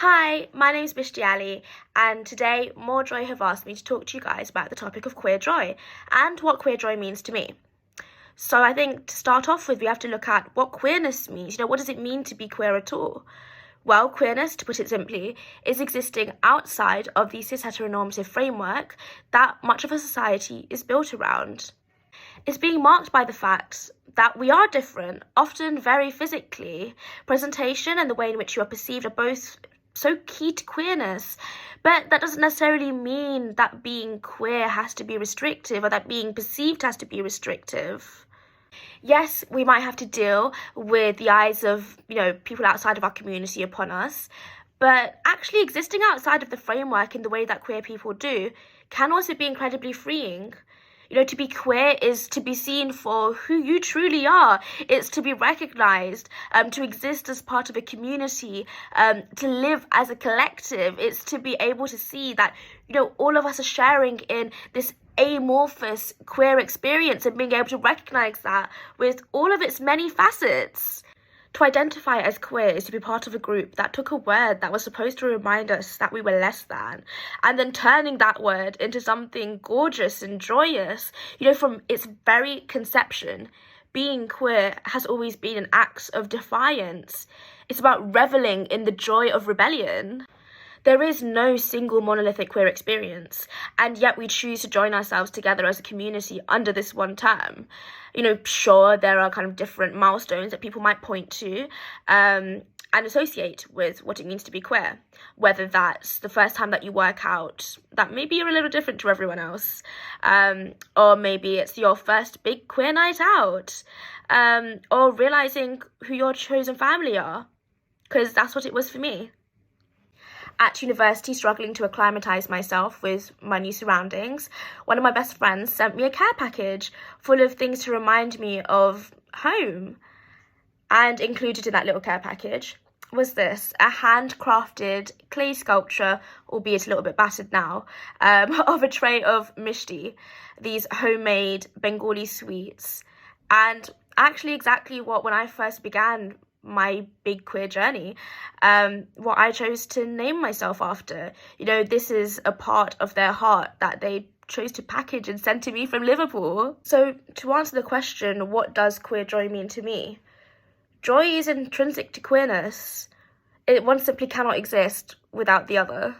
Hi, my name's Mishti Ali, and today more Joy have asked me to talk to you guys about the topic of queer joy and what queer joy means to me. So I think to start off with, we have to look at what queerness means. What does it mean to be queer at all? Well, queerness, to put it simply, is existing outside of the cis-heteronormative framework that much of a society is built around. It's being marked by the fact that we are different, often very physically. Presentation and the way in which you are perceived are both so key to queerness, but that doesn't necessarily mean that being queer has to be restrictive or that being perceived has to be restrictive. Yes, we might have to deal with the eyes of, people outside of our community upon us, but actually existing outside of the framework in the way that queer people do can also be incredibly freeing. To be queer is to be seen for who you truly are. It's to be recognized, to exist as part of a community, to live as a collective. It's to be able to see that, all of us are sharing in this amorphous queer experience and being able to recognize that with all of its many facets. To identify as queer is to be part of a group that took a word that was supposed to remind us that we were less than, and then turning that word into something gorgeous and joyous. From its very conception, being queer has always been an act of defiance. It's about reveling in the joy of rebellion. There is no single monolithic queer experience, and yet we choose to join ourselves together as a community under this one term. Sure, there are kind of different milestones that people might point to and associate with what it means to be queer. Whether that's the first time that you work out, that maybe you're a little different to everyone else, or maybe it's your first big queer night out, or realizing who your chosen family are, because that's what it was for me. At university, struggling to acclimatise myself with my new surroundings, one of my best friends sent me a care package full of things to remind me of home. And included in that little care package was this, a handcrafted clay sculpture, albeit a little bit battered now, of a tray of Mishti, these homemade Bengali sweets. And actually exactly what, when I first began my big queer journey, what I chose to name myself after. This is a part of their heart that they chose to package and send to me from Liverpool. So to answer the question, what does queer joy mean to me? Joy is intrinsic to queerness. One simply cannot exist without the other.